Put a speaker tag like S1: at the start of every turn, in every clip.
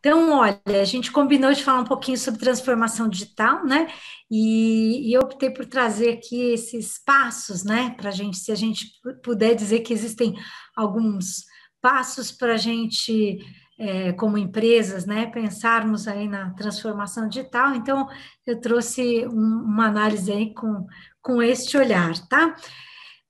S1: Então, olha, a gente combinou de falar um pouquinho sobre transformação digital, né? E eu optei por trazer aqui esses passos, né? Para a gente, se a gente puder dizer que existem alguns passos para a gente, como empresas, né, pensarmos aí na transformação digital. Então, eu trouxe uma análise aí com este olhar, tá?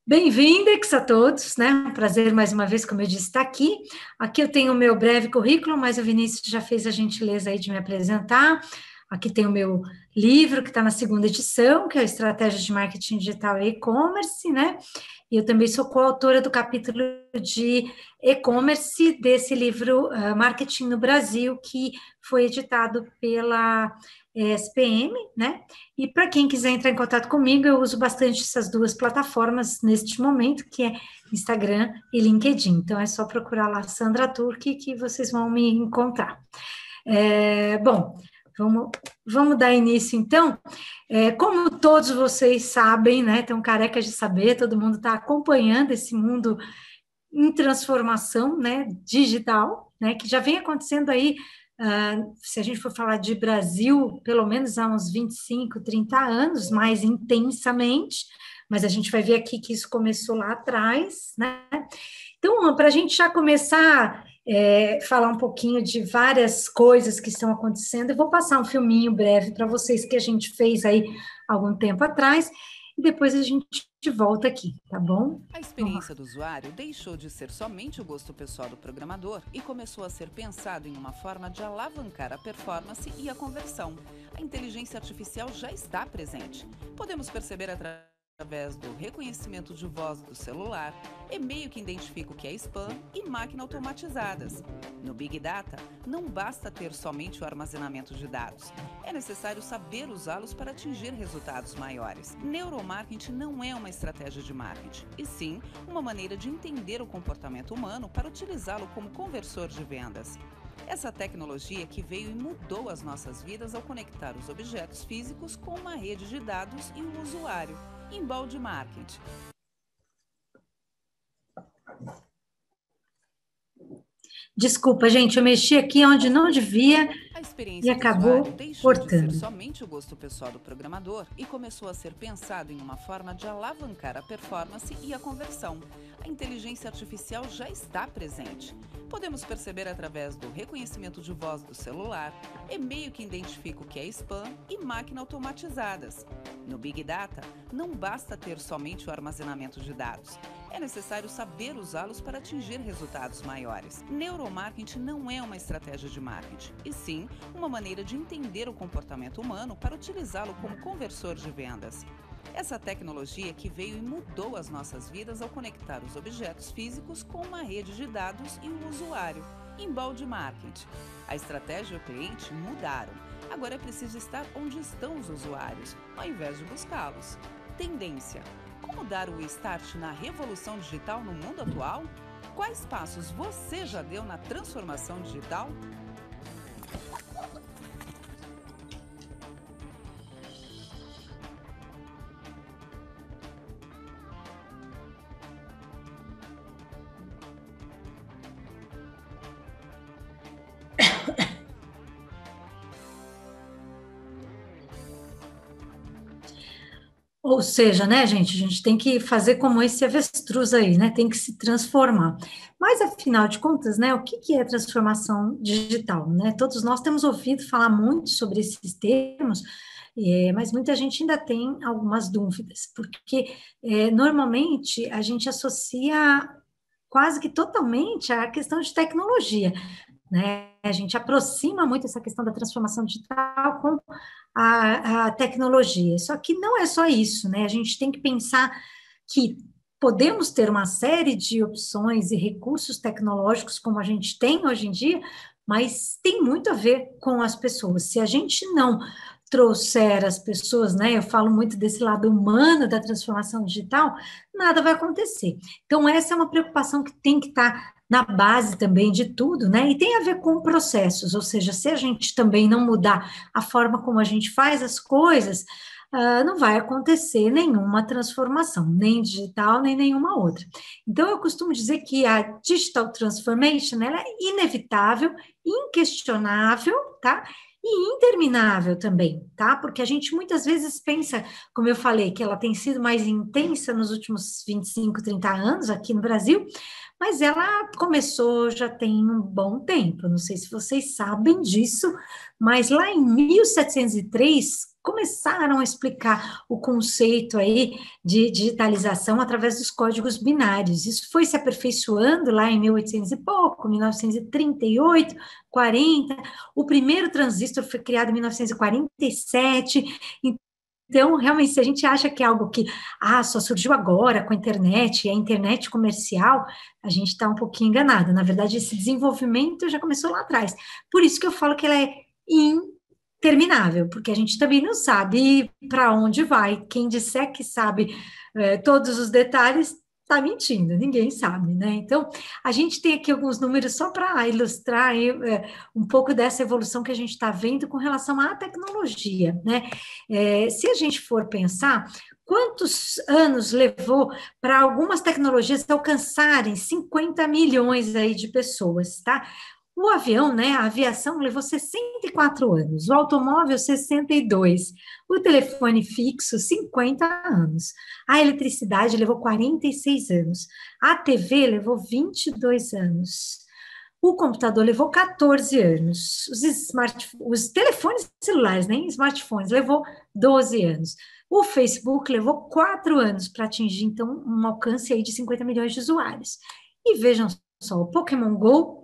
S1: Bem-vindos a todos, né? Um prazer mais uma vez, como eu disse, estar aqui. Aqui eu tenho o meu breve currículo, mas o Vinícius já fez a gentileza aí de me apresentar. Aqui tem o meu livro, que está na segunda edição, que é a Estratégia de Marketing Digital e E-Commerce, né? E eu também sou coautora do capítulo de e-commerce desse livro, Marketing no Brasil, que foi editado pela SPM, né? E para quem quiser entrar em contato comigo, eu uso bastante essas duas plataformas neste momento, que é Instagram e LinkedIn. Então é só procurar lá Sandra Turque que vocês vão me encontrar. Bom, vamos dar início então. Como todos vocês sabem, né? Estão carecas de saber, todo mundo está acompanhando esse mundo em transformação, né, digital, né, que já vem acontecendo aí, se a gente for falar de Brasil, pelo menos há uns 25, 30 anos, mais intensamente, mas a gente vai ver aqui que isso começou lá atrás, né? Então, para a gente já começar falar um pouquinho de várias coisas que estão acontecendo, eu vou passar um filminho breve para vocês que a gente fez aí algum tempo atrás, e depois a gente volta aqui, tá bom?
S2: A experiência do usuário deixou de ser somente o gosto pessoal do programador e começou a ser pensado em uma forma de alavancar a performance e a conversão. A inteligência artificial já está presente. Podemos perceber através do reconhecimento de voz do celular, e-mail que identifica o que é spam e máquina automatizadas. No Big Data, não basta ter somente o armazenamento de dados. É necessário saber usá-los para atingir resultados maiores. Neuromarketing não é uma estratégia de marketing, e sim uma maneira de entender o comportamento humano para utilizá-lo como conversor de vendas. Essa tecnologia que veio e mudou as nossas vidas ao conectar os objetos físicos com uma rede de dados e o usuário. Embalde Marketing.
S1: Desculpa, gente, eu mexi aqui onde não devia
S2: A
S1: e
S2: experiência do usuário
S1: acabou
S2: deixou de ser
S1: cortando.
S2: somente o gosto pessoal do programador e começou a ser pensado em uma forma de alavancar a performance e a conversão. A inteligência artificial já está presente. Podemos perceber através do reconhecimento de voz do celular, e-mail que identifica o que é spam e máquina automatizadas. No Big Data, não basta ter somente o armazenamento de dados. É necessário saber usá-los para atingir resultados maiores. Neuromarketing não é uma estratégia de marketing, e sim uma maneira de entender o comportamento humano para utilizá-lo como conversor de vendas. Essa tecnologia que veio e mudou as nossas vidas ao conectar os objetos físicos com uma rede de dados e o usuário. Embalde Marketing. A estratégia e o cliente mudaram. Agora é preciso estar onde estão os usuários, ao invés de buscá-los. Tendência. Como dar o start na revolução digital no mundo atual? Quais passos você já deu na transformação digital?
S1: Ou seja, né, gente, a gente tem que fazer como esse avestruz aí, né? Tem que se transformar. Mas, afinal de contas, né, o que que é transformação digital, né? Todos nós temos ouvido falar muito sobre esses termos, mas muita gente ainda tem algumas dúvidas, porque normalmente a gente associa quase que totalmente à questão de tecnologia, né? A gente aproxima muito essa questão da transformação digital com a tecnologia. Só que não é só isso, né? A gente tem que pensar que podemos ter uma série de opções e recursos tecnológicos como a gente tem hoje em dia, mas tem muito a ver com as pessoas. Se a gente não trouxer as pessoas, né? Eu falo muito desse lado humano da transformação digital, nada vai acontecer. Então, essa é uma preocupação que tem que estar na base também de tudo, né? E tem a ver com processos, ou seja, se a gente também não mudar a forma como a gente faz as coisas, não vai acontecer nenhuma transformação, nem digital, nem nenhuma outra. Então, eu costumo dizer que a digital transformation, ela é inevitável, inquestionável, tá? E interminável também, tá? Porque a gente muitas vezes pensa, como eu falei, que ela tem sido mais intensa nos últimos 25, 30 anos aqui no Brasil, mas ela começou já tem um bom tempo, não sei se vocês sabem disso, mas lá em 1703 começaram a explicar o conceito aí de digitalização através dos códigos binários. Isso foi se aperfeiçoando lá em 1800 e pouco, 1938, 40. O primeiro transistor foi criado em 1947. Então, realmente, se a gente acha que é algo que só surgiu agora com a internet, e a internet comercial, a gente está um pouquinho enganado. Na verdade, esse desenvolvimento já começou lá atrás. Por isso que eu falo que ela é interminável, porque a gente também não sabe para onde vai. Quem disser que sabe todos os detalhes está mentindo, ninguém sabe, né? Então, a gente tem aqui alguns números só para ilustrar um pouco dessa evolução que a gente está vendo com relação à tecnologia, né? Se a gente for pensar, quantos anos levou para algumas tecnologias alcançarem 50 milhões aí de pessoas, tá? O avião, né, a aviação levou 64 anos, o automóvel 62, o telefone fixo 50 anos, a eletricidade levou 46 anos, a TV levou 22 anos, o computador levou 14 anos, os telefones celulares, nem smartphones, levou 12 anos, o Facebook levou 4 anos para atingir, então, um alcance aí de 50 milhões de usuários. E vejam só, o Pokémon Go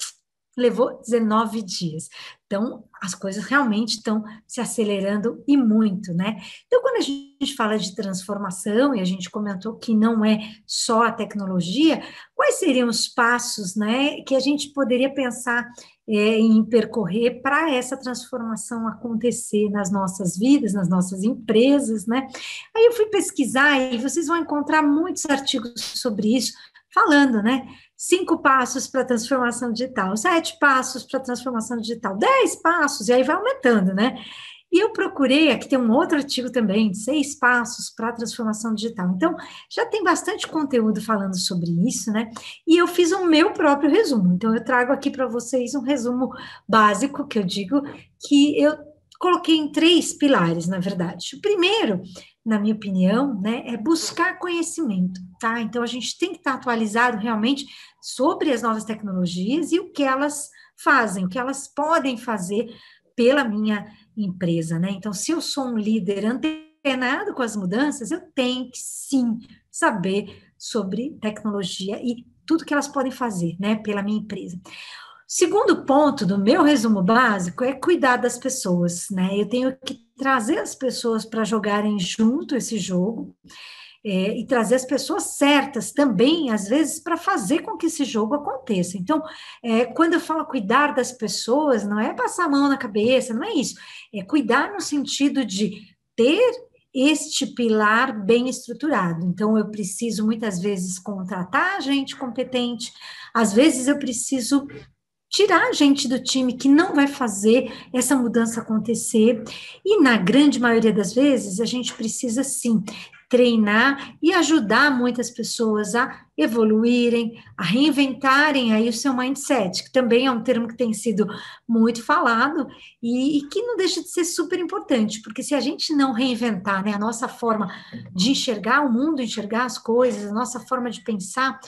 S1: levou 19 dias. Então, as coisas realmente estão se acelerando e muito, né? Então, quando a gente fala de transformação, e a gente comentou que não é só a tecnologia, quais seriam os passos, né, que a gente poderia pensar em percorrer para essa transformação acontecer nas nossas vidas, nas nossas empresas, né? Aí eu fui pesquisar e vocês vão encontrar muitos artigos sobre isso, falando, né? 5 passos para a transformação digital, 7 passos para a transformação digital, 10 passos, e aí vai aumentando, né? E eu procurei, aqui tem um outro artigo também, 6 passos para a transformação digital. Então, já tem bastante conteúdo falando sobre isso, né? E eu fiz o meu próprio resumo. Então, eu trago aqui para vocês um resumo básico, que eu digo que eu coloquei em 3 pilares, na verdade. O primeiro, na minha opinião, né, é buscar conhecimento, tá? Então, a gente tem que estar atualizado realmente sobre as novas tecnologias e o que elas fazem, o que elas podem fazer pela minha empresa, né? Então, se eu sou um líder antenado com as mudanças, eu tenho que, sim, saber sobre tecnologia e tudo que elas podem fazer, né, pela minha empresa. Segundo ponto do meu resumo básico é cuidar das pessoas, né? Eu tenho que trazer as pessoas para jogarem junto esse jogo, e trazer as pessoas certas também, às vezes, para fazer com que esse jogo aconteça. Então, quando eu falo cuidar das pessoas, não é passar a mão na cabeça, não é isso. É cuidar no sentido de ter este pilar bem estruturado. Então, eu preciso, muitas vezes, contratar gente competente, às vezes eu preciso tirar a gente do time que não vai fazer essa mudança acontecer, e na grande maioria das vezes, a gente precisa, sim, treinar e ajudar muitas pessoas a evoluírem, a reinventarem aí o seu mindset, que também é um termo que tem sido muito falado e que não deixa de ser super importante, porque se a gente não reinventar, né, a nossa forma de enxergar o mundo, enxergar as coisas, a nossa forma de pensar,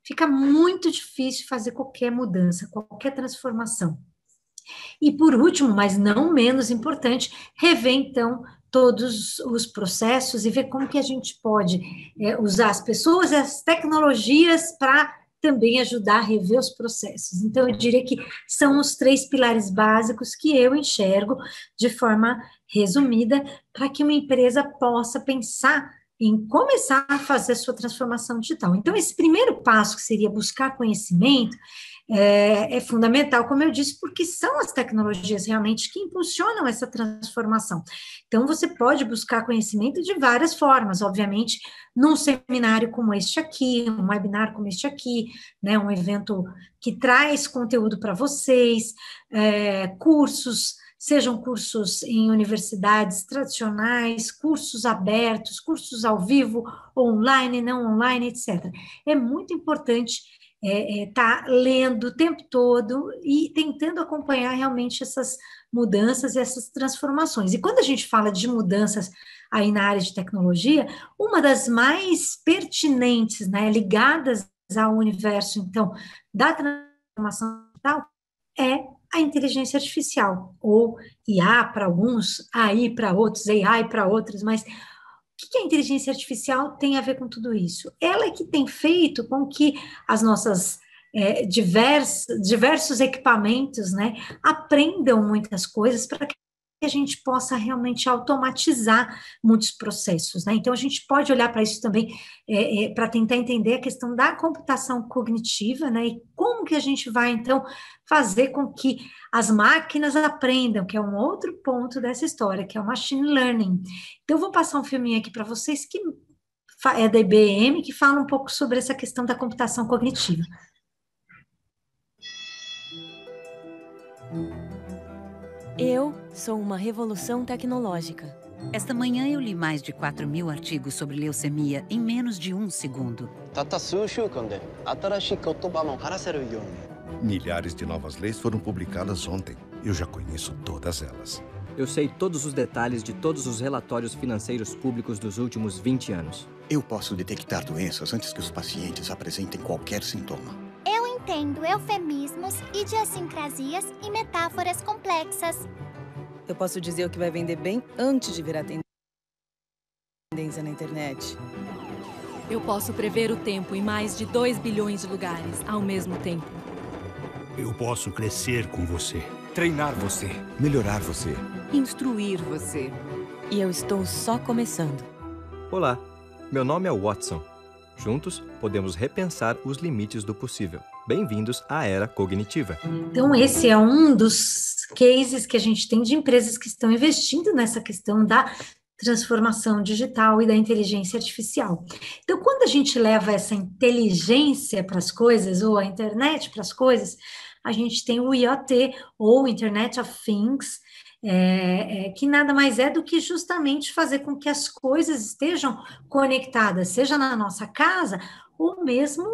S1: fica muito difícil fazer qualquer mudança, qualquer transformação. E por último, mas não menos importante, rever então todos os processos e ver como que a gente pode usar as pessoas e as tecnologias para também ajudar a rever os processos. Então, eu diria que são os 3 pilares básicos que eu enxergo de forma resumida para que uma empresa possa pensar em começar a fazer sua transformação digital. Então, esse primeiro passo, que seria buscar conhecimento, é fundamental, como eu disse, porque são as tecnologias realmente que impulsionam essa transformação. Então, você pode buscar conhecimento de várias formas, obviamente, num seminário como este aqui, um webinar como este aqui, né, um evento que traz conteúdo para vocês, cursos, sejam cursos em universidades tradicionais, cursos abertos, cursos ao vivo, online, não online, etc. É muito importante estar lendo o tempo todo e tentando acompanhar realmente essas mudanças e essas transformações. E quando a gente fala de mudanças aí na área de tecnologia, uma das mais pertinentes, né, ligadas ao universo, então, da transformação digital, é a inteligência artificial, ou IA para alguns, AI para outros, AI para outros, mas o que a inteligência artificial tem a ver com tudo isso? Ela é que tem feito com que as nossas diversos equipamentos, né, aprendam muitas coisas para que a gente possa realmente automatizar muitos processos, né? Então, a gente pode olhar para isso também para tentar entender a questão da computação cognitiva, né? E como que a gente vai, então, fazer com que as máquinas aprendam, que é um outro ponto dessa história, que é o machine learning. Então, eu vou passar um filminho aqui para vocês que é da IBM, que fala um pouco sobre essa questão da computação cognitiva.
S3: Eu sou uma revolução tecnológica.
S4: Esta manhã eu li mais de 4.000 artigos sobre leucemia em menos de 1 segundo.
S5: Milhares de novas leis foram publicadas ontem. Eu já conheço todas elas.
S6: Eu sei todos os detalhes de todos os relatórios financeiros públicos dos últimos 20 anos.
S7: Eu posso detectar doenças antes que os pacientes apresentem qualquer sintoma.
S8: Eu entendo eufemismos, idiosincrasias e metáforas complexas.
S9: Eu posso dizer o que vai vender bem antes de virar tendência na internet.
S3: Eu posso prever o tempo em mais de 2 bilhões de lugares ao mesmo tempo.
S10: Eu posso crescer com você.
S11: Treinar você.
S7: Melhorar você.
S4: Instruir você.
S3: E eu estou só começando.
S6: Olá, meu nome é Watson. Juntos, podemos repensar os limites do possível. Bem-vindos à Era Cognitiva.
S1: Então, esse é um dos cases que a gente tem de empresas que estão investindo nessa questão da transformação digital e da inteligência artificial. Então, quando a gente leva essa inteligência para as coisas, ou a internet para as coisas, a gente tem o IoT, ou Internet of Things, que nada mais é do que justamente fazer com que as coisas estejam conectadas, seja na nossa casa ou mesmo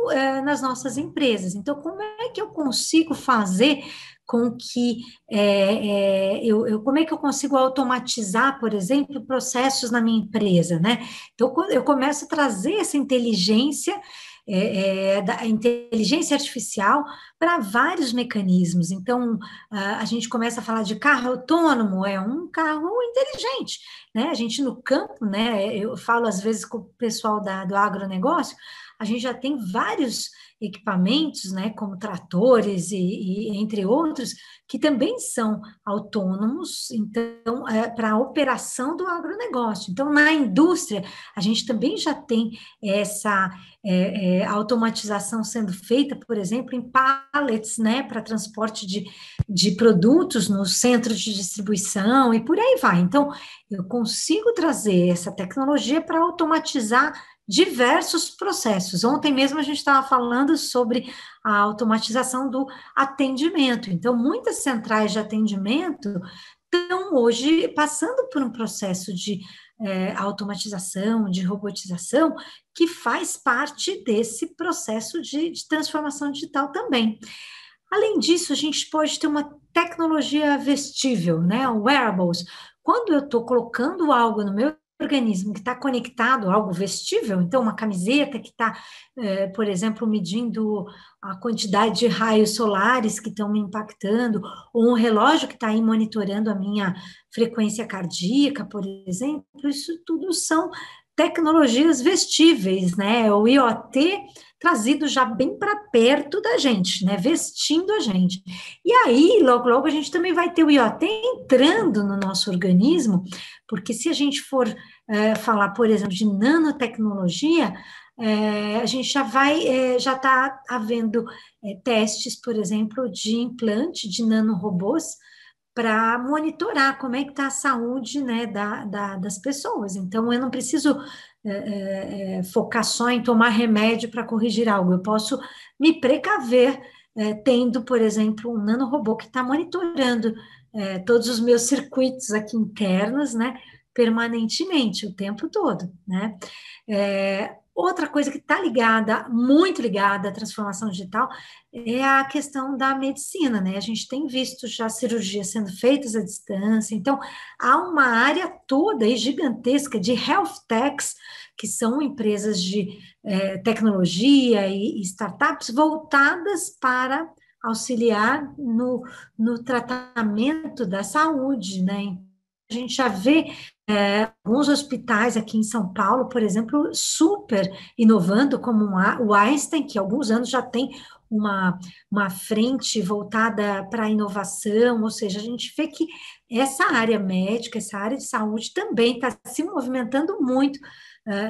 S1: nas nossas empresas. Então, como é que eu consigo fazer com que como é que eu consigo automatizar, por exemplo, processos na minha empresa, né? Então, eu começo a trazer essa inteligência da inteligência artificial para vários mecanismos. Então, a gente começa a falar de carro autônomo, é um carro inteligente, né? A gente no campo, né? Eu falo às vezes com o pessoal do agronegócio, a gente já tem vários equipamentos, né, como tratores e entre outros, que também são autônomos, então, para a operação do agronegócio. Então, na indústria, a gente também já tem essa automatização sendo feita, por exemplo, em pallets, né, para transporte de produtos nos centros de distribuição e por aí vai. Então, eu consigo trazer essa tecnologia para automatizar diversos processos. Ontem mesmo a gente estava falando sobre a automatização do atendimento. Então, muitas centrais de atendimento estão hoje passando por um processo de automatização, de robotização, que faz parte desse processo de transformação digital também. Além disso, a gente pode ter uma tecnologia vestível, né? Wearables. Quando eu estou colocando algo no meu organismo que está conectado a algo vestível, então uma camiseta que está, por exemplo, medindo a quantidade de raios solares que estão me impactando, ou um relógio que está aí monitorando a minha frequência cardíaca, por exemplo, isso tudo são tecnologias vestíveis, né? O IoT trazido já bem para perto da gente, né? Vestindo a gente. E aí, logo, logo, a gente também vai ter o IoT entrando no nosso organismo, porque se a gente for falar, por exemplo, de nanotecnologia, a gente já está havendo testes, por exemplo, de implante de nanorobôs para monitorar como é que está a saúde, né, das pessoas. Então, eu não preciso focar só em tomar remédio para corrigir algo, eu posso me precaver tendo, por exemplo, um nanorobô que está monitorando todos os meus circuitos aqui internos, né, permanentemente, o tempo todo, né? Outra coisa que está ligada, muito ligada à transformação digital, é a questão da medicina, né? A gente tem visto já cirurgias sendo feitas à distância, então há uma área toda aí gigantesca de health techs, que são empresas de tecnologia e startups voltadas para auxiliar no tratamento da saúde, né? A gente já vê alguns hospitais aqui em São Paulo, por exemplo, super inovando, como o Einstein, que há alguns anos já tem uma frente voltada para a inovação, ou seja, a gente vê que essa área médica, essa área de saúde também está se movimentando muito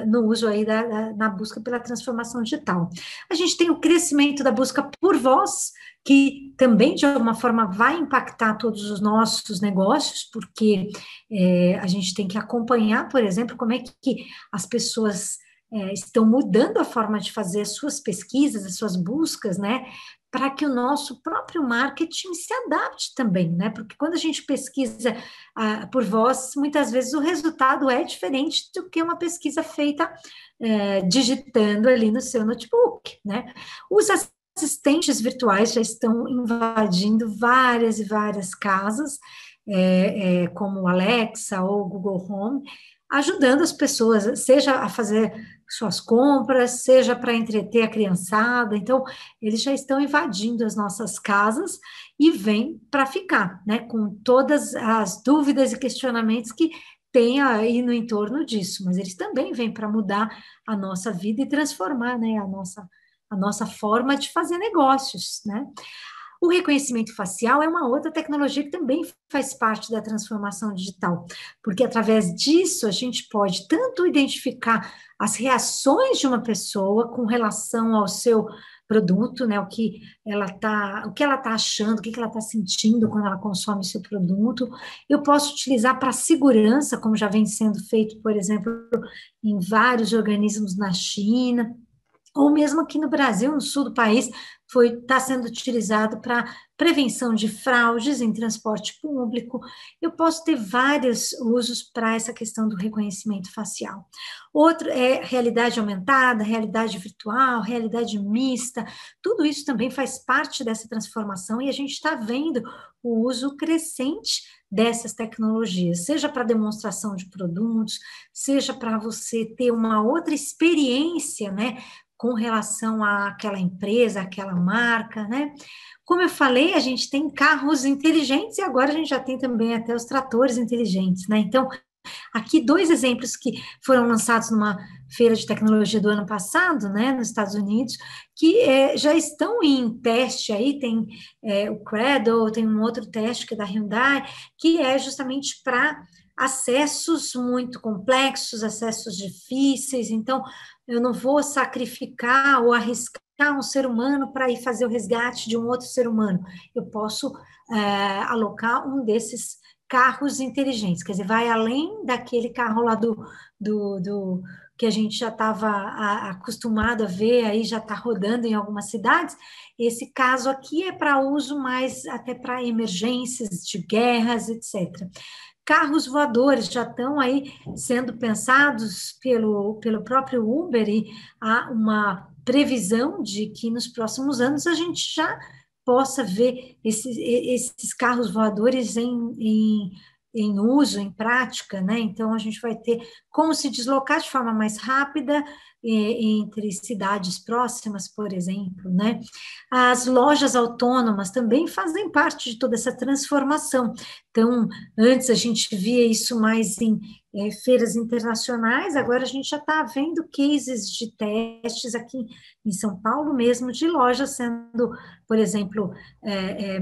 S1: no uso aí na busca pela transformação digital. A gente tem o crescimento da busca por voz, que também, de alguma forma, vai impactar todos os nossos negócios, porque a gente tem que acompanhar, por exemplo, como é que as pessoas estão mudando a forma de fazer as suas pesquisas, as suas buscas, né, para que o nosso próprio marketing se adapte também, né, porque quando a gente pesquisa por voz, muitas vezes o resultado é diferente do que uma pesquisa feita digitando ali no seu notebook, né. Os assistentes virtuais já estão invadindo várias e várias casas, como o Alexa ou o Google Home, ajudando as pessoas, seja a fazer suas compras, seja para entreter a criançada. Então, eles já estão invadindo as nossas casas e vêm para ficar, né, com todas as dúvidas e questionamentos que tem aí no entorno disso, mas eles também vêm para mudar a nossa vida e transformar, né, a nossa forma de fazer negócios, né? O reconhecimento facial é uma outra tecnologia que também faz parte da transformação digital, porque através disso a gente pode tanto identificar as reações de uma pessoa com relação ao seu produto, né, o que ela tá achando, o que ela está sentindo quando ela consome o seu produto. Eu posso utilizar para segurança, como já vem sendo feito, por exemplo, em vários organismos na China, ou mesmo aqui no Brasil, no sul do país, está sendo utilizado para prevenção de fraudes em transporte público. Eu posso ter vários usos para essa questão do reconhecimento facial. Outro é realidade aumentada, realidade virtual, realidade mista, tudo isso também faz parte dessa transformação e a gente está vendo o uso crescente dessas tecnologias, seja para demonstração de produtos, seja para você ter uma outra experiência, né, com relação àquela empresa, àquela marca, né? Como eu falei, a gente tem carros inteligentes e agora a gente já tem também até os tratores inteligentes, né? Então, aqui 2 exemplos que foram lançados numa feira de tecnologia do ano passado, né, nos Estados Unidos, que já estão em teste aí, tem o Cradle, tem um outro teste que é da Hyundai, que é justamente para acessos muito complexos, acessos difíceis, então eu não vou sacrificar ou arriscar um ser humano para ir fazer o resgate de um outro ser humano, eu posso alocar um desses carros inteligentes, quer dizer, vai além daquele carro lá do que a gente já estava acostumado a ver, aí já está rodando em algumas cidades. Esse caso aqui é para uso mais até para emergências de guerras, etc. Carros voadores já estão aí sendo pensados pelo próprio Uber e há uma previsão de que nos próximos anos a gente já possa ver esses carros voadores em uso, em prática, né? Então, a gente vai ter como se deslocar de forma mais rápida entre cidades próximas, por exemplo, né? As lojas autônomas também fazem parte de toda essa transformação. Então, antes a gente via isso mais em feiras internacionais, agora a gente já está vendo cases de testes aqui em São Paulo mesmo, de lojas sendo, por exemplo,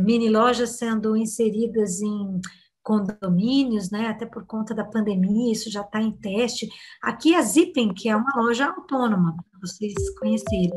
S1: mini lojas sendo inseridas em condomínios, né, até por conta da pandemia, isso já está em teste. Aqui a Zippen, que é uma loja autônoma, para vocês conhecerem.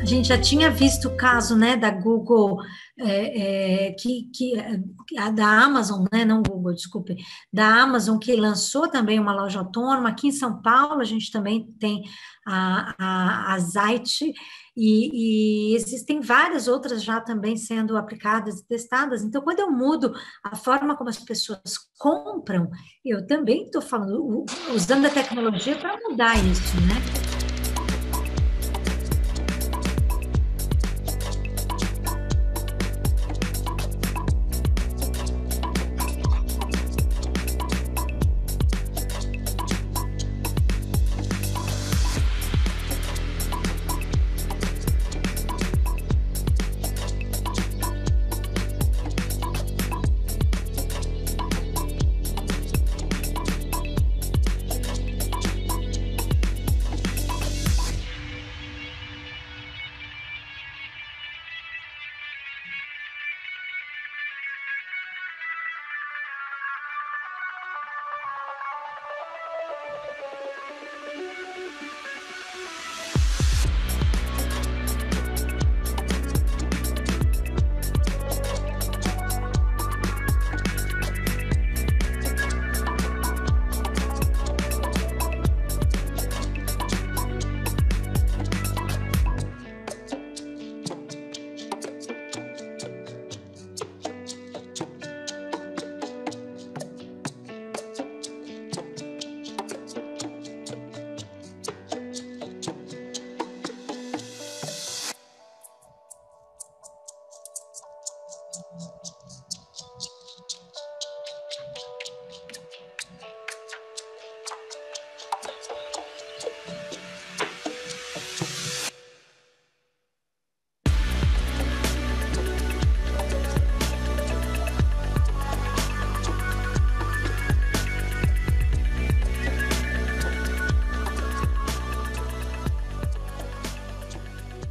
S1: A gente já tinha visto o caso, né, da Google, da Amazon, né, não Google, desculpe, da Amazon, que lançou também uma loja autônoma. Aqui em São Paulo, a gente também tem a Zite, e existem várias outras já também sendo aplicadas e testadas. Então, quando eu mudo a forma como as pessoas compram, eu também estou falando, usando a tecnologia para mudar isso, né?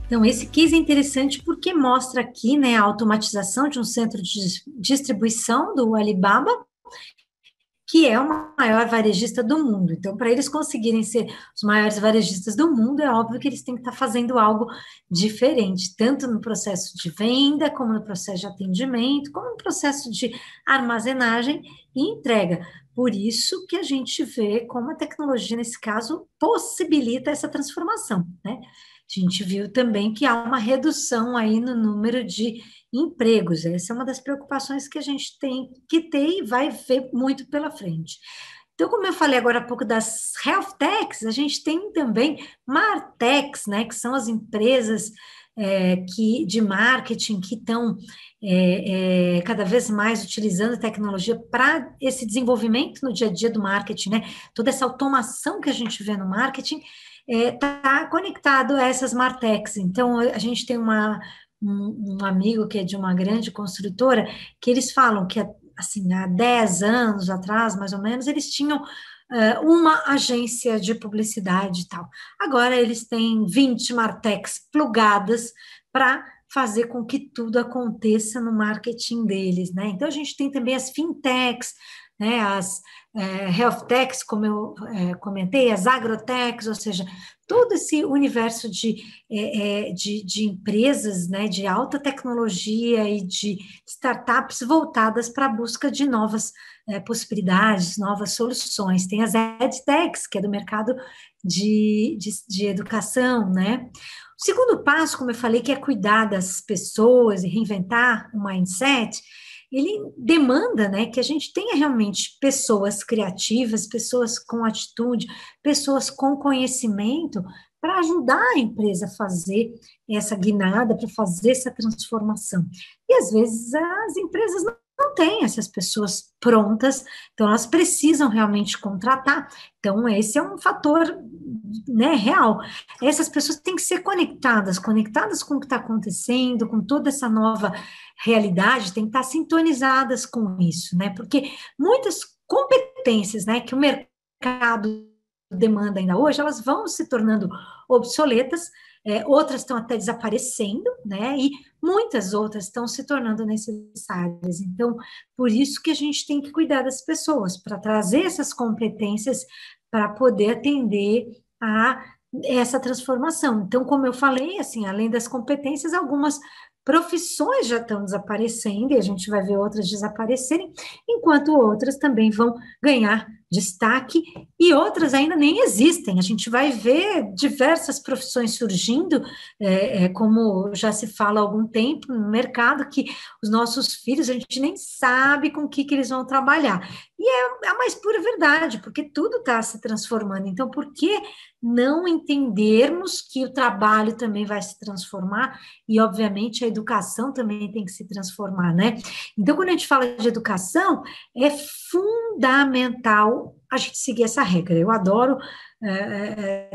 S1: Então, esse case é interessante porque mostra aqui, né, a automatização de um centro de distribuição do Alibaba, que é o maior varejista do mundo. Então, para eles conseguirem ser os maiores varejistas do mundo, é óbvio que eles têm que estar fazendo algo diferente, tanto no processo de venda, como no processo de atendimento, como no processo de armazenagem e entrega. Por isso que a gente vê como a tecnologia, nesse caso, possibilita essa transformação, né? A gente viu também que há uma redução aí no número de empregos. Essa é uma das preocupações que a gente tem que ter e vai ver muito pela frente. Então, como eu falei agora há pouco das health techs, a gente tem também martechs, né, que são as empresas de marketing que estão cada vez mais utilizando a tecnologia para esse desenvolvimento no dia a dia do marketing, né? Toda essa automação que a gente vê no marketing está conectado a essas martechs. Então, a gente tem um amigo que é de uma grande construtora, que eles falam que, assim, há 10 anos atrás, mais ou menos, eles tinham uma agência de publicidade e tal. Agora, eles têm 20 martechs plugadas para fazer com que tudo aconteça no marketing deles, né? Então, a gente tem também as fintechs, né, as health techs, como eu comentei, as agrotechs, ou seja, todo esse universo de empresas, né, de alta tecnologia e de startups voltadas para a busca de novas possibilidades, novas soluções. Tem as edtechs, que é do mercado de educação, né? O segundo passo, como eu falei, que é cuidar das pessoas e reinventar o mindset, ele demanda, né, que a gente tenha realmente pessoas criativas, pessoas com atitude, pessoas com conhecimento para ajudar a empresa a fazer essa guinada, para fazer essa transformação. E, às vezes, as empresas não têm essas pessoas prontas, então elas precisam realmente contratar. Então, esse é um fator, né, real. Essas pessoas têm que ser conectadas com o que está acontecendo, com toda essa nova realidade, têm que estar sintonizadas com isso, né? Porque muitas competências, né, que o mercado demanda ainda hoje, elas vão se tornando obsoletas, outras estão até desaparecendo, né, e muitas outras estão se tornando necessárias. Então, por isso que a gente tem que cuidar das pessoas, para trazer essas competências para poder atender a essa transformação. Então, como eu falei, assim, além das competências, algumas profissões já estão desaparecendo e a gente vai ver outras desaparecerem, enquanto outras também vão ganhar destaque e outras ainda nem existem. A gente vai ver diversas profissões surgindo, como já se fala há algum tempo no mercado, que os nossos filhos, a gente nem sabe com o que eles vão trabalhar. E é a mais pura verdade, porque tudo está se transformando. Então, por que não entendermos que o trabalho também vai se transformar e, obviamente, a educação também tem que se transformar, né? Então, quando a gente fala de educação, é fundamental a gente seguir essa regra. Eu adoro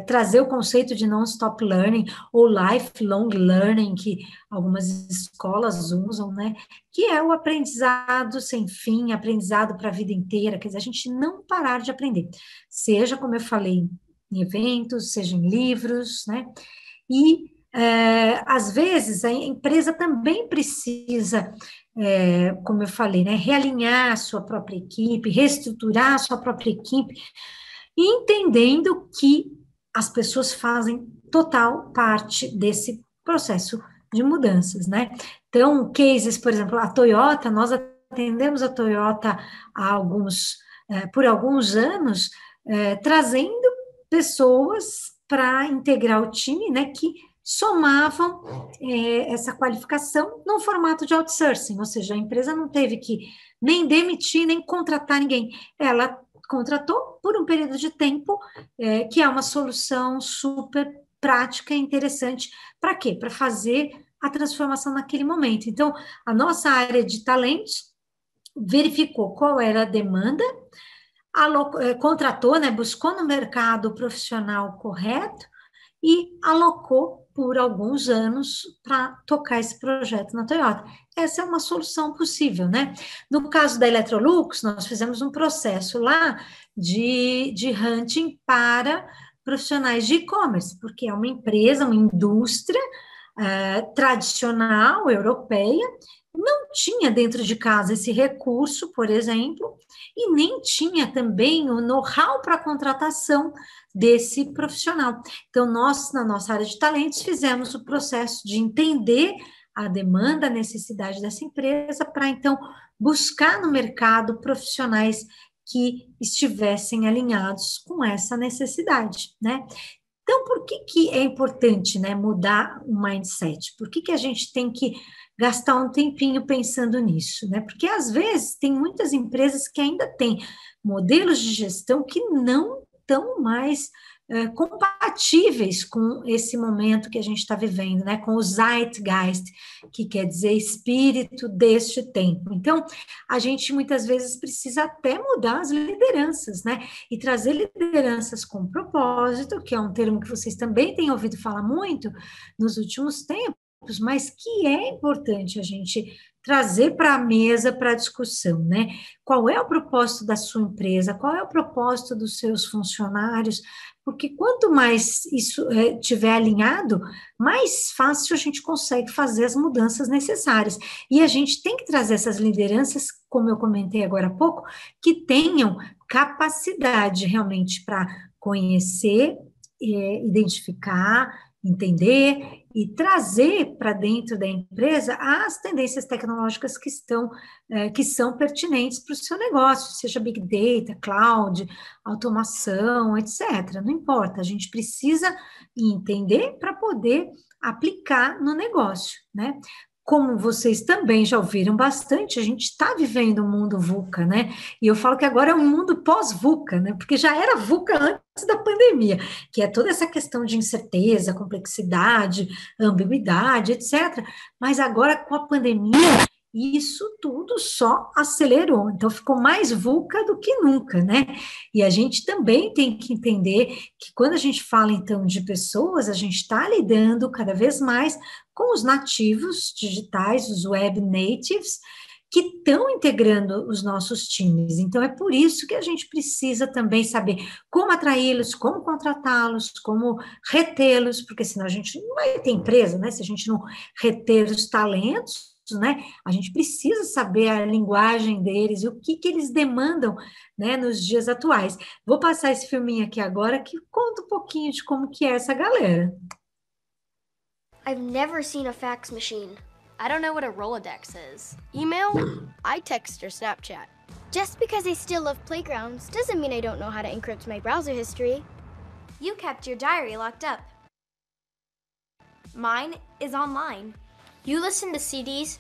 S1: trazer o conceito de non-stop learning ou lifelong learning, que algumas escolas usam, né? Que é o aprendizado sem fim, aprendizado para a vida inteira, quer dizer, a gente não parar de aprender. Seja, como eu falei, em eventos, seja em livros, né? E, às vezes, a empresa também precisa, como eu falei, né, realinhar a sua própria equipe, reestruturar a sua própria equipe, entendendo que as pessoas fazem total parte desse processo de mudanças, né? Então, cases, por exemplo, a Toyota, nós atendemos a Toyota por alguns anos, trazendo pessoas para integrar o time, né, que somavam essa qualificação num formato de outsourcing, ou seja, a empresa não teve que nem demitir, nem contratar ninguém, ela contratou por um período de tempo, que é uma solução super prática e interessante. Para quê? Para fazer a transformação naquele momento. Então, a nossa área de talentos verificou qual era a demanda, contratou, né, buscou no mercado o profissional correto e alocou por alguns anos para tocar esse projeto na Toyota. Essa é uma solução possível, né? No caso da Electrolux, nós fizemos um processo lá de hunting para profissionais de e-commerce, porque é uma empresa, uma indústria tradicional, europeia, não tinha dentro de casa esse recurso, por exemplo, e nem tinha também o know-how para a contratação desse profissional. Então, nós, na nossa área de talentos, fizemos o processo de entender a demanda, a necessidade dessa empresa, para, então, buscar no mercado profissionais que estivessem alinhados com essa necessidade, né? Então, por que é importante, né, mudar o mindset? Por que a gente tem que gastar um tempinho pensando nisso, né? Porque, às vezes, tem muitas empresas que ainda têm modelos de gestão que não estão mais compatíveis com esse momento que a gente está vivendo, né? Com o Zeitgeist, que quer dizer espírito deste tempo. Então, a gente muitas vezes precisa até mudar as lideranças, né? E trazer lideranças com propósito, que é um termo que vocês também têm ouvido falar muito nos últimos tempos, mas que é importante a gente trazer para a mesa, para a discussão, né? Qual é o propósito da sua empresa? Qual é o propósito dos seus funcionários? Porque quanto mais isso estiver alinhado, mais fácil a gente consegue fazer as mudanças necessárias. E a gente tem que trazer essas lideranças, como eu comentei agora há pouco, que tenham capacidade realmente para conhecer, identificar, entender e trazer para dentro da empresa as tendências tecnológicas que são pertinentes para o seu negócio, seja Big Data, Cloud, automação, etc. Não importa, a gente precisa entender para poder aplicar no negócio, né? Como vocês também já ouviram bastante, a gente está vivendo um mundo VUCA, né? E eu falo que agora é um mundo pós-VUCA, né? Porque já era VUCA antes da pandemia, que é toda essa questão de incerteza, complexidade, ambiguidade, etc. Mas agora, com a pandemia, isso tudo só acelerou. Então, ficou mais VUCA do que nunca, né? E a gente também tem que entender que quando a gente fala, então, de pessoas, a gente está lidando cada vez mais com os nativos digitais, os web natives, que estão integrando os nossos times. Então, é por isso que a gente precisa também saber como atraí-los, como contratá-los, como retê-los, porque senão a gente não vai ter empresa, né? Se a gente não reter os talentos, né? A gente precisa saber a linguagem deles, o que eles demandam, né, nos dias atuais. Vou passar esse filminho aqui agora que conta um pouquinho de como que é essa galera.
S11: I've never seen a fax machine. I don't know what a Rolodex is. Email? I text or Snapchat.
S8: Just because I still love playgrounds doesn't mean I don't know how to encrypt my browser history.
S12: You kept your diary locked up. Mine is online.
S11: You listen to CDs?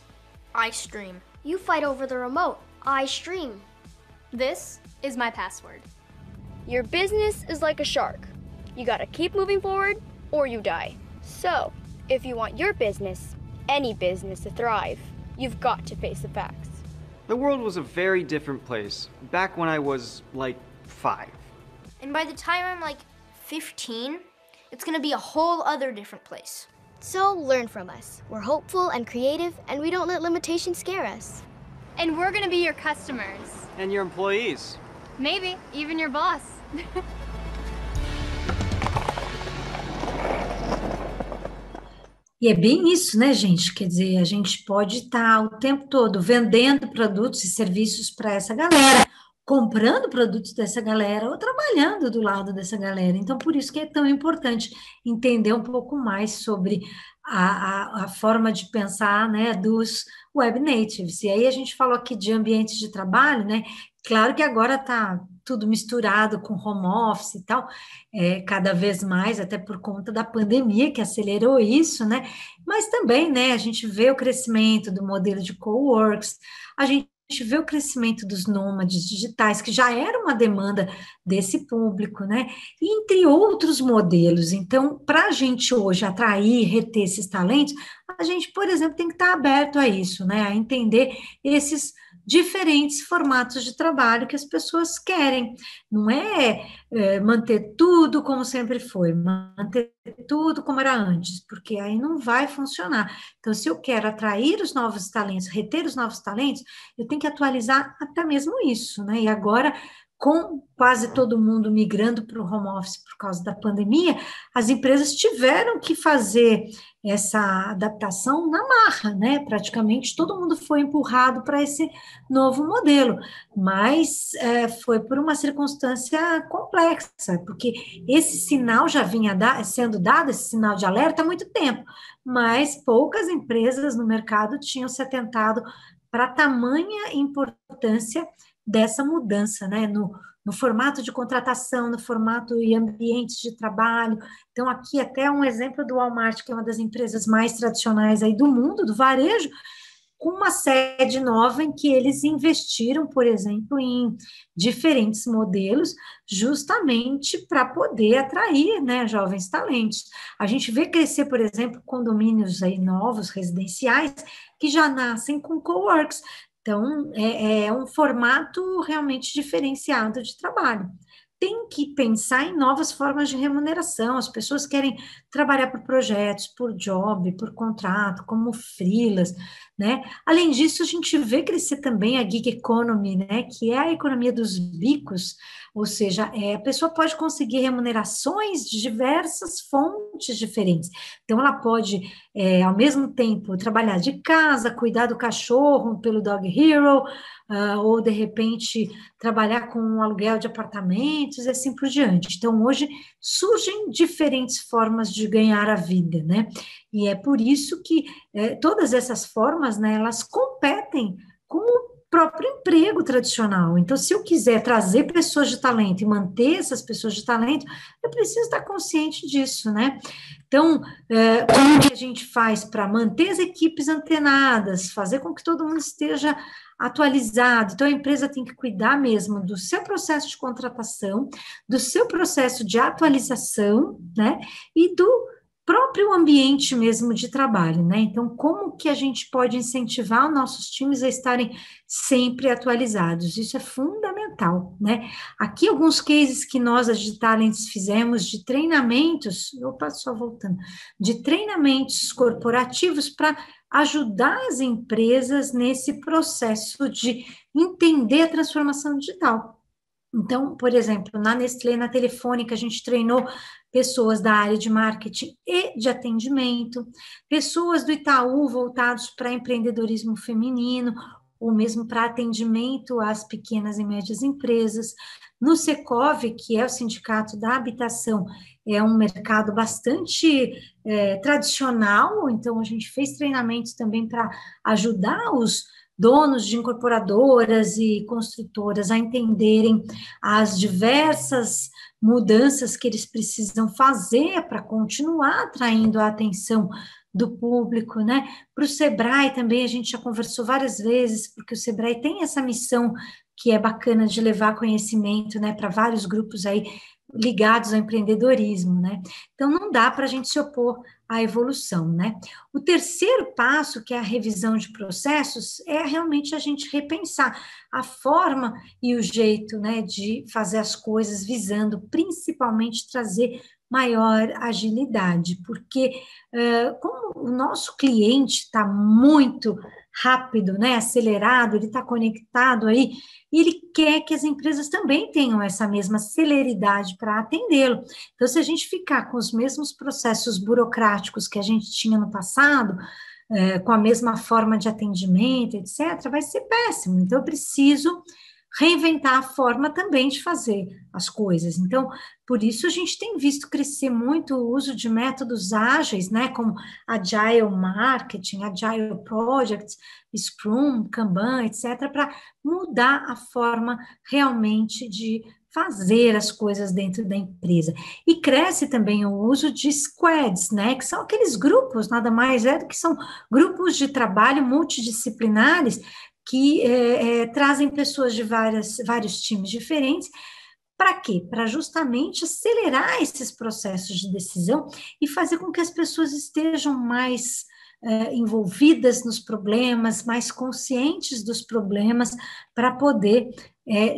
S11: I stream.
S8: You fight over the remote. I stream.
S12: This is my password.
S11: Your business is like a shark. You gotta keep moving forward or you die. So, if you want your business, any business to thrive, you've got to face the facts.
S13: The world was a very different place back when I was, like, 5.
S12: And by the time I'm, like, 15, it's gonna be a whole other different place.
S8: So learn from us. We're hopeful and creative, and we don't let limitations scare us.
S12: And we're gonna be your customers.
S13: And your employees.
S12: Maybe even your boss.
S1: E é bem isso, né, gente? Quer dizer, a gente pode estar o tempo todo vendendo produtos e serviços para essa galera, comprando produtos dessa galera ou trabalhando do lado dessa galera. Então, por isso que é tão importante entender um pouco mais sobre a forma de pensar, né, dos web natives. E aí a gente falou aqui de ambientes de trabalho, né? Claro que agora está tudo misturado com home office e tal, cada vez mais, até por conta da pandemia que acelerou isso, né? Mas também, né, a gente vê o crescimento do modelo de coworks, a gente vê o crescimento dos nômades digitais, que já era uma demanda desse público, né? E entre outros modelos. Então, para a gente hoje atrair e reter esses talentos, a gente, por exemplo, tem que estar aberto a isso, né? A entender esses diferentes formatos de trabalho que as pessoas querem. Não é manter tudo como sempre foi, manter tudo como era antes, porque aí não vai funcionar. Então, se eu quero atrair os novos talentos, reter os novos talentos, eu tenho que atualizar até mesmo isso, né? E agora, com quase todo mundo migrando para o home office por causa da pandemia, as empresas tiveram que fazer essa adaptação na marra, né? Praticamente todo mundo foi empurrado para esse novo modelo, mas foi por uma circunstância complexa, porque esse sinal já vinha sendo dado, esse sinal de alerta há muito tempo, mas poucas empresas no mercado tinham se atentado para a tamanha importância dessa mudança, né, no formato de contratação, no formato e ambientes de trabalho. Então, aqui até um exemplo do Walmart, que é uma das empresas mais tradicionais aí do mundo, do varejo, com uma sede nova em que eles investiram, por exemplo, em diferentes modelos, justamente para poder atrair, né, jovens talentos. A gente vê crescer, por exemplo, condomínios aí novos, residenciais, que já nascem com coworks. Então, é um formato realmente diferenciado de trabalho. Tem que pensar em novas formas de remuneração. As pessoas querem trabalhar por projetos, por job, por contrato, como freelas, né? Além disso, a gente vê crescer também a gig economy, né? Que é a economia dos bicos, ou seja, a pessoa pode conseguir remunerações de diversas fontes diferentes. Então, ela pode, ao mesmo tempo, trabalhar de casa, cuidar do cachorro pelo Dog Hero, ou, de repente, trabalhar com um aluguel de apartamentos e assim por diante. Então, hoje, surgem diferentes formas de ganhar a vida, né? E é por isso que todas essas formas, né, elas competem com o próprio emprego tradicional. Então, se eu quiser trazer pessoas de talento e manter essas pessoas de talento, eu preciso estar consciente disso, né? Então, como que a gente faz para manter as equipes antenadas, fazer com que todo mundo esteja atualizado? Então, a empresa tem que cuidar mesmo do seu processo de contratação, do seu processo de atualização, né? E do próprio ambiente mesmo de trabalho, né? Então, como que a gente pode incentivar os nossos times a estarem sempre atualizados? Isso é fundamental, né? Aqui alguns cases que nós, a Digitalents, fizemos de treinamentos, de treinamentos corporativos para ajudar as empresas nesse processo de entender a transformação digital. Então, por exemplo, na Nestlé, na Telefônica, a gente treinou pessoas da área de marketing e de atendimento, pessoas do Itaú voltados para empreendedorismo feminino, ou mesmo para atendimento às pequenas e médias empresas. No Secov, que é o Sindicato da Habitação, é um mercado bastante tradicional, então a gente fez treinamentos também para ajudar os donos de incorporadoras e construtoras a entenderem as diversas mudanças que eles precisam fazer para continuar atraindo a atenção do público, né? Para o Sebrae também, a gente já conversou várias vezes, porque o Sebrae tem essa missão que é bacana de levar conhecimento, né, para vários grupos aí ligados ao empreendedorismo, né? Então, não dá para a gente se opor à evolução, né? O terceiro passo, que é a revisão de processos, é realmente a gente repensar a forma e o jeito, né, de fazer as coisas, visando principalmente trazer maior agilidade, porque como o nosso cliente está muito rápido, né, acelerado, ele está conectado aí, e ele quer que as empresas também tenham essa mesma celeridade para atendê-lo. Então, se a gente ficar com os mesmos processos burocráticos que a gente tinha no passado, com a mesma forma de atendimento, etc., vai ser péssimo. Então, eu preciso reinventar a forma também de fazer as coisas. Então, por isso a gente tem visto crescer muito o uso de métodos ágeis, né, como Agile Marketing, Agile Projects, Scrum, Kanban, etc., para mudar a forma realmente de fazer as coisas dentro da empresa. E cresce também o uso de squads, né, que são aqueles grupos, nada mais é do que são grupos de trabalho multidisciplinares que trazem pessoas de vários times diferentes. Para quê? Para justamente acelerar esses processos de decisão e fazer com que as pessoas estejam mais envolvidas nos problemas, mais conscientes dos problemas, para poder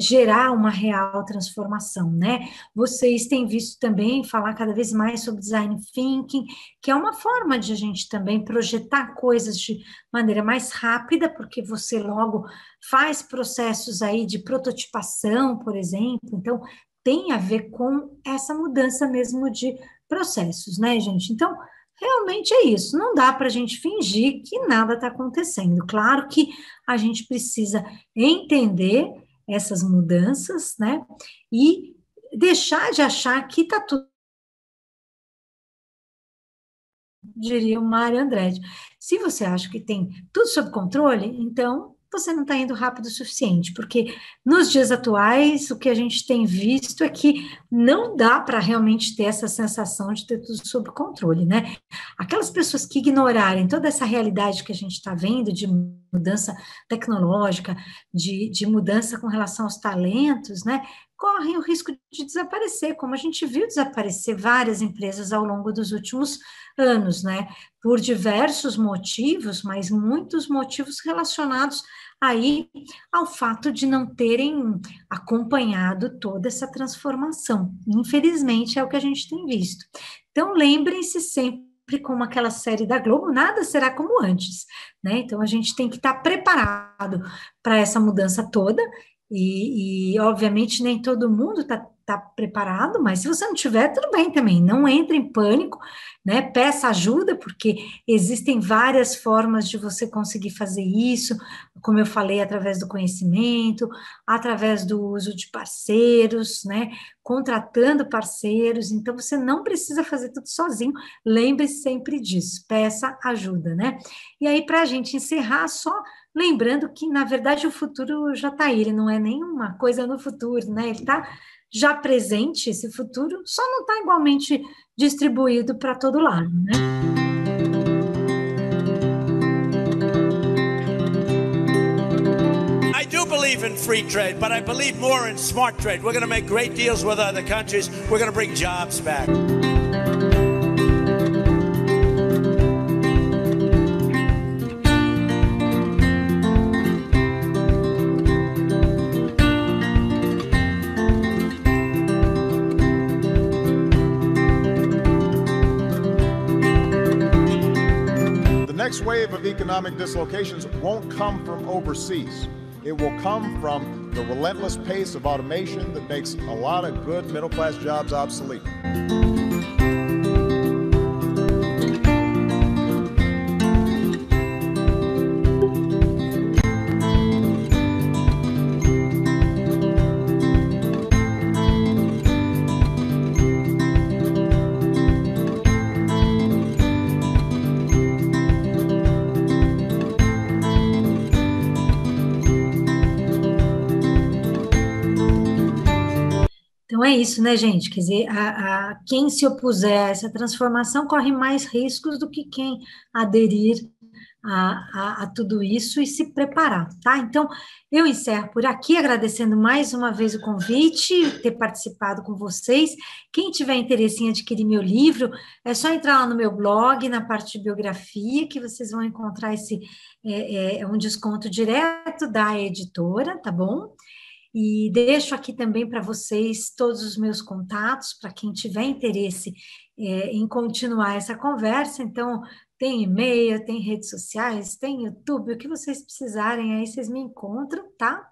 S1: gerar uma real transformação, né? Vocês têm visto também falar cada vez mais sobre design thinking, que é uma forma de a gente também projetar coisas de maneira mais rápida, porque você logo faz processos aí de prototipação, por exemplo, então tem a ver com essa mudança mesmo de processos, né, gente? Então, realmente é isso, não dá para a gente fingir que nada está acontecendo. Claro que a gente precisa entender essas mudanças, né, e deixar de achar que está tudo, diria o Mário Andretti. Se você acha que tem tudo sob controle, então você não está indo rápido o suficiente, porque nos dias atuais o que a gente tem visto é que não dá para realmente ter essa sensação de ter tudo sob controle, né? Aquelas pessoas que ignorarem toda essa realidade que a gente está vendo de mudança tecnológica, de mudança com relação aos talentos, né, correm o risco de desaparecer, como a gente viu desaparecer várias empresas ao longo dos últimos anos, né, por diversos motivos, mas muitos motivos relacionados aí ao fato de não terem acompanhado toda essa transformação. Infelizmente, é o que a gente tem visto. Então, lembrem-se sempre, como aquela série da Globo, nada será como antes, né? Então, a gente tem que estar preparado para essa mudança toda, e obviamente, nem todo mundo está preparado, mas se você não tiver, tudo bem também, não entre em pânico, né? Peça ajuda, porque existem várias formas de você conseguir fazer isso, como eu falei, através do conhecimento, através do uso de parceiros, né? Contratando parceiros, então você não precisa fazer tudo sozinho, lembre-se sempre disso, peça ajuda, né? E aí, para a gente encerrar, só lembrando que, na verdade, o futuro já está aí, ele não é nenhuma coisa no futuro, né? Ele está já presente, esse futuro, só não está igualmente distribuído para todo lado, né?
S14: I do believe in free trade, but I believe more in smart trade. We're going to make great deals with other countries. We're going to bring jobs back.
S15: The next wave of economic dislocations won't come from overseas. It will come from the relentless pace of automation that makes a lot of good middle-class jobs obsolete.
S1: Então é isso, né, gente? Quer dizer, quem se opuser a essa transformação corre mais riscos do que quem aderir a tudo isso e se preparar, tá? Então, eu encerro por aqui, agradecendo mais uma vez o convite, ter participado com vocês. Quem tiver interesse em adquirir meu livro, é só entrar lá no meu blog, na parte de biografia, que vocês vão encontrar um desconto direto da editora, tá bom? E deixo aqui também para vocês todos os meus contatos, para quem tiver interesse em continuar essa conversa. Então, tem e-mail, tem redes sociais, tem YouTube, o que vocês precisarem, aí vocês me encontram, tá?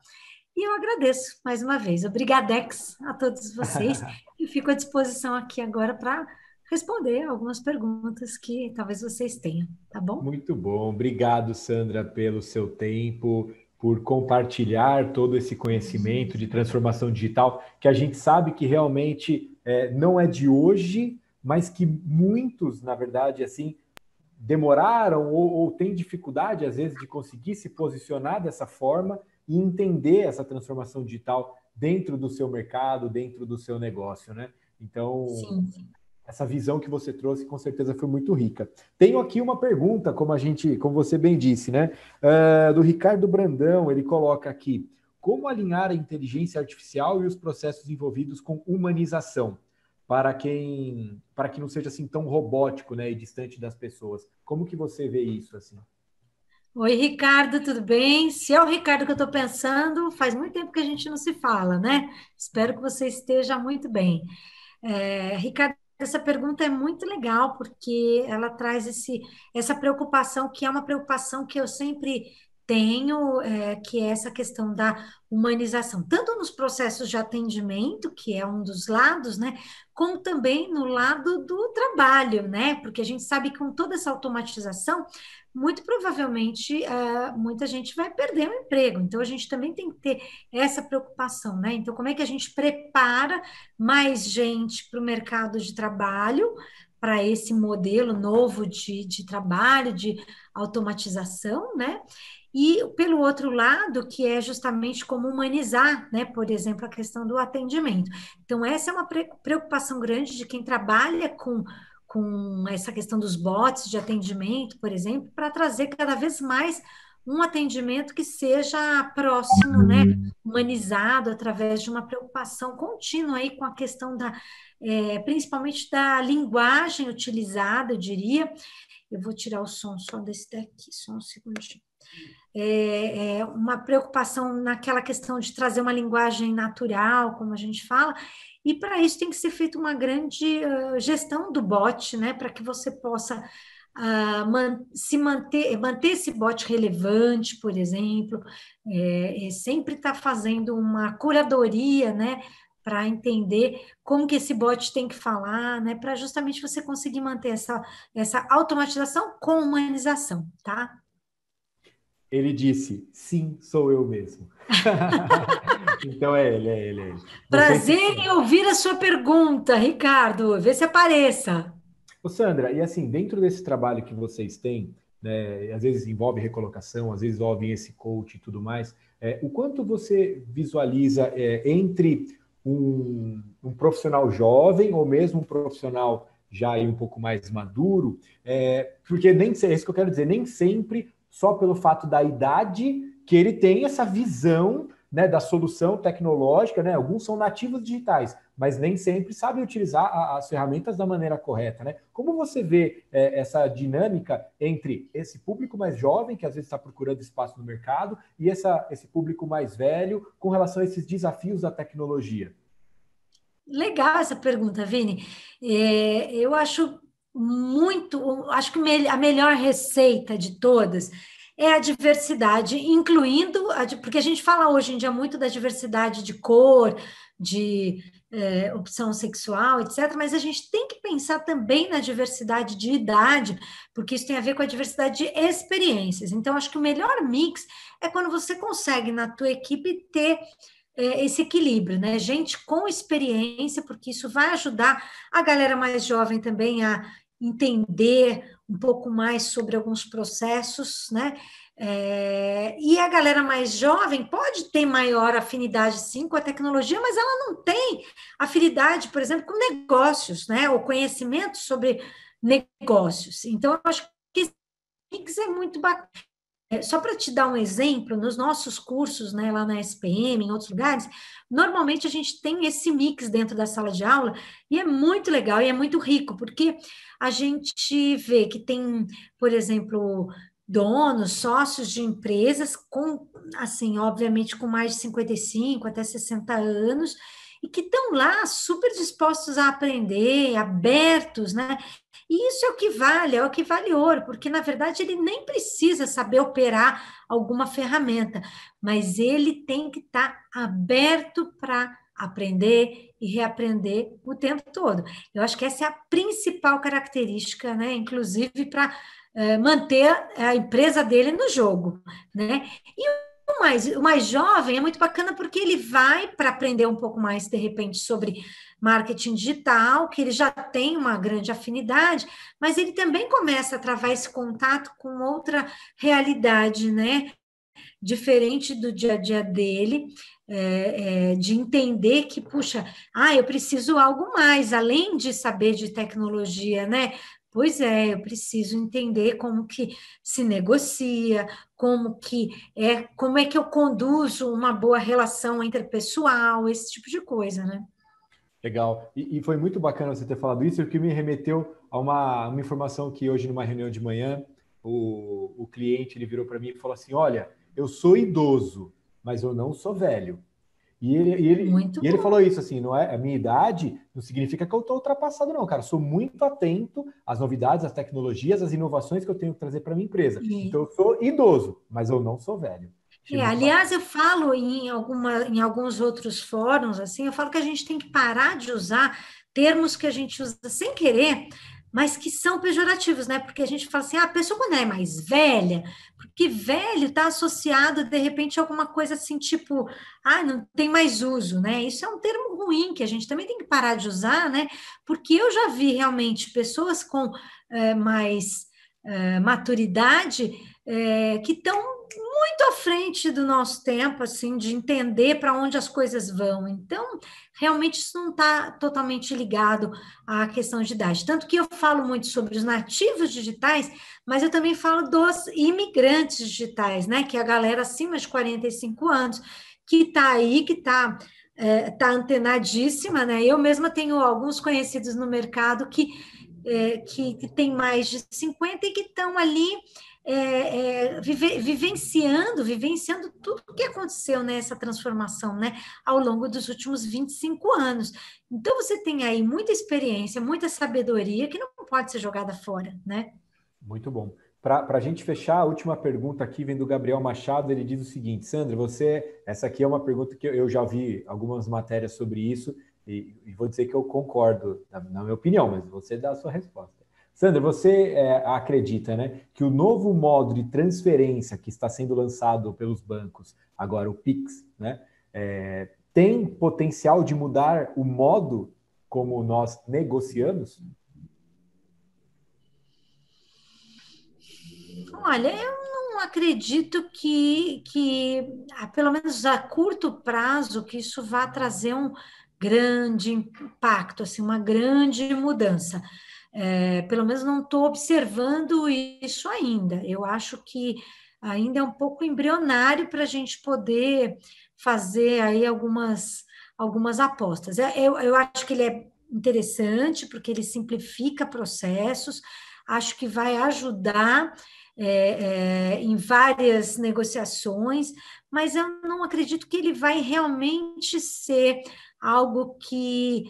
S1: E eu agradeço mais uma vez. Obrigadex a todos vocês. E fico à disposição aqui agora para responder algumas perguntas que talvez vocês tenham, tá bom?
S16: Muito bom. Obrigado, Sandra, pelo seu tempo, por compartilhar todo esse conhecimento de transformação digital, que a gente sabe que realmente não é de hoje, mas que muitos, na verdade, assim, demoraram ou têm dificuldade, às vezes, de conseguir se posicionar dessa forma e entender essa transformação digital dentro do seu mercado, dentro do seu negócio, né? Então, sim. Essa visão que você trouxe, com certeza, foi muito rica. Tenho aqui uma pergunta, como você bem disse, né? Do Ricardo Brandão, ele coloca aqui: como alinhar a inteligência artificial e os processos envolvidos com humanização, para que não seja assim tão robótico, né, e distante das pessoas? Como que você vê isso, assim?
S1: Oi, Ricardo, tudo bem? Se é o Ricardo que eu estou pensando, faz muito tempo que a gente não se fala, né? Espero que você esteja muito bem. Ricardo, essa pergunta é muito legal, porque ela traz essa preocupação, que é uma preocupação que eu sempre tenho, que é essa questão da humanização, tanto nos processos de atendimento, que é um dos lados, né, como também no lado do trabalho, né, porque a gente sabe que com toda essa automatização, muito provavelmente muita gente vai perder o emprego, então a gente também tem que ter essa preocupação, né, então como é que a gente prepara mais gente para o mercado de trabalho, para esse modelo novo de trabalho, de automatização, né, e pelo outro lado, que é justamente como humanizar, né, por exemplo, a questão do atendimento. Então, essa é uma preocupação grande de quem trabalha com essa questão dos bots de atendimento, por exemplo, para trazer cada vez mais um atendimento que seja próximo, né, humanizado, através de uma preocupação contínua aí com a questão principalmente da linguagem utilizada, eu diria. Eu vou tirar o som só desse daqui, só um segundinho. Uma preocupação naquela questão de trazer uma linguagem natural, como a gente fala, e para isso tem que ser feita uma grande gestão do bot, né, para que você possa manter esse bot relevante, por exemplo, sempre estar fazendo uma curadoria, né, para entender como que esse bot tem que falar, né, para justamente você conseguir manter essa automatização com humanização, tá?
S16: Ele disse: sim, sou eu mesmo. Então é ele.
S1: Prazer em ouvir a sua pergunta, Ricardo. Vê se apareça.
S16: Ô, Sandra, e assim, dentro desse trabalho que vocês têm, né, às vezes envolve recolocação, às vezes envolve esse coach e tudo mais, o quanto você visualiza entre um profissional jovem ou mesmo um profissional já aí um pouco mais maduro, porque é isso que eu quero dizer, nem sempre só pelo fato da idade que ele tem essa visão, né, da solução tecnológica, né? Alguns são nativos digitais, mas nem sempre sabem utilizar as ferramentas da maneira correta, né? Como você vê essa dinâmica entre esse público mais jovem, que às vezes está procurando espaço no mercado, e esse público mais velho com relação a esses desafios da tecnologia?
S1: Legal essa pergunta, Vini. Eu acho que a melhor receita de todas é a diversidade, incluindo, porque a gente fala hoje em dia muito da diversidade de cor, de opção sexual, etc., mas a gente tem que pensar também na diversidade de idade, porque isso tem a ver com a diversidade de experiências. Então, acho que o melhor mix é quando você consegue, na tua equipe, ter esse equilíbrio, né? Gente com experiência, porque isso vai ajudar a galera mais jovem também a entender um pouco mais sobre alguns processos, né? E a galera mais jovem pode ter maior afinidade, sim, com a tecnologia, mas ela não tem afinidade, por exemplo, com negócios, né? Ou conhecimento sobre negócios. Então, eu acho que esse mix é muito bacana. Só para te dar um exemplo, nos nossos cursos, né, lá na SPM, em outros lugares, normalmente a gente tem esse mix dentro da sala de aula e é muito legal e é muito rico, porque a gente vê que tem, por exemplo, donos, sócios de empresas com, assim, obviamente com mais de 55 até 60 anos, e que estão lá super dispostos a aprender, abertos, né? E isso é o que vale, é o que vale ouro, porque, na verdade, ele nem precisa saber operar alguma ferramenta, mas ele tem que estar aberto para aprender e reaprender o tempo todo. Eu acho que essa é a principal característica, né? Inclusive para manter a empresa dele no jogo, né? E o mais jovem é muito bacana porque ele vai para aprender um pouco mais, de repente, sobre marketing digital, que ele já tem uma grande afinidade, mas ele também começa a travar esse contato com outra realidade, né? Diferente do dia a dia dele, de entender que, puxa, eu preciso algo mais, além de saber de tecnologia, né? Pois é, eu preciso entender como que se negocia, como é que eu conduzo uma boa relação interpessoal, esse tipo de coisa, né?
S16: Legal. E foi muito bacana você ter falado isso, porque me remeteu a uma informação que hoje, numa reunião de manhã, o cliente ele virou para mim e falou assim, olha, eu sou idoso, mas eu não sou velho. E ele falou isso assim, não é? A minha idade não significa que eu estou ultrapassado, não, cara. Sou muito atento às novidades, às tecnologias, às inovações que eu tenho que trazer para a minha empresa. Então, eu sou idoso, mas eu não sou velho.
S1: Aliás, eu falo em alguns outros fóruns, assim, eu falo que a gente tem que parar de usar termos que a gente usa sem querer, mas que são pejorativos, né? Porque a gente fala assim, a pessoa quando é mais velha, porque velho está associado, de repente, a alguma coisa assim, tipo, não tem mais uso, né? Isso é um termo ruim, que a gente também tem que parar de usar, né? Porque eu já vi realmente pessoas com mais maturidade que estão muito à frente do nosso tempo, assim, de entender para onde as coisas vão. Então, realmente isso não está totalmente ligado à questão de idade. Tanto que eu falo muito sobre os nativos digitais, mas eu também falo dos imigrantes digitais, né? Que é a galera acima de 45 anos, que está aí, que está antenadíssima, né? Eu mesma tenho alguns conhecidos no mercado que tem mais de 50 e que estão ali vivenciando tudo o que aconteceu nessa transformação, né, ao longo dos últimos 25 anos. Então, você tem aí muita experiência, muita sabedoria que não pode ser jogada fora, né?
S16: Muito bom. Para a gente fechar, a última pergunta aqui vem do Gabriel Machado, ele diz o seguinte, Sandra, essa aqui é uma pergunta que eu já vi algumas matérias sobre isso, e vou dizer que eu concordo, na minha opinião, mas você dá a sua resposta. Sandra, você acredita, né, que o novo modo de transferência que está sendo lançado pelos bancos, agora o Pix, né, tem potencial de mudar o modo como nós negociamos?
S1: Olha, eu não acredito que pelo menos a curto prazo, que isso vá trazer um grande impacto, assim, uma grande mudança. Pelo menos não estou observando isso ainda. Eu acho que ainda é um pouco embrionário para a gente poder fazer aí algumas apostas. Eu acho que ele é interessante, porque ele simplifica processos, acho que vai ajudar em várias negociações, mas eu não acredito que ele vai realmente ser algo que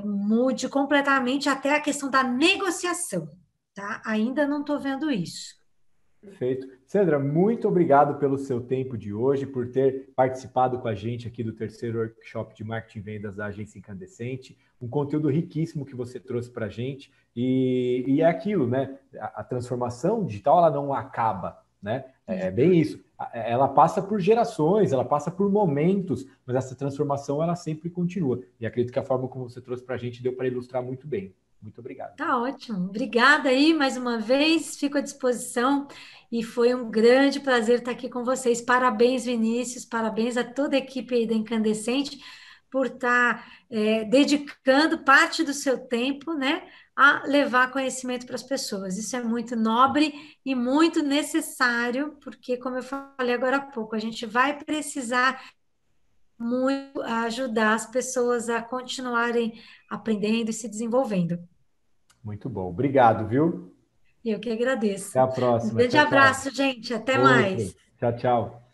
S1: mude completamente até a questão da negociação, tá? Ainda não estou vendo isso.
S16: Perfeito. Sandra, muito obrigado pelo seu tempo de hoje, por ter participado com a gente aqui do terceiro workshop de marketing e vendas da Agência Incandescente. Um conteúdo riquíssimo que você trouxe para a gente. E é aquilo, né? A transformação digital, ela não acaba, né? É bem isso. Ela passa por gerações, ela passa por momentos, mas essa transformação, ela sempre continua. E acredito que a forma como você trouxe para a gente deu para ilustrar muito bem. Muito obrigado.
S1: Tá ótimo. Obrigada aí mais uma vez, fico à disposição e foi um grande prazer estar aqui com vocês. Parabéns, Vinícius, parabéns a toda a equipe aí da Incandescente por estar dedicando parte do seu tempo, né, a levar conhecimento para as pessoas. Isso é muito nobre e muito necessário, porque, como eu falei agora há pouco, a gente vai precisar muito ajudar as pessoas a continuarem aprendendo e se desenvolvendo.
S16: Muito bom. Obrigado, viu?
S1: Eu que agradeço.
S16: Até a próxima.
S1: Um grande abraço, gente. Até mais.
S16: Tchau, tchau.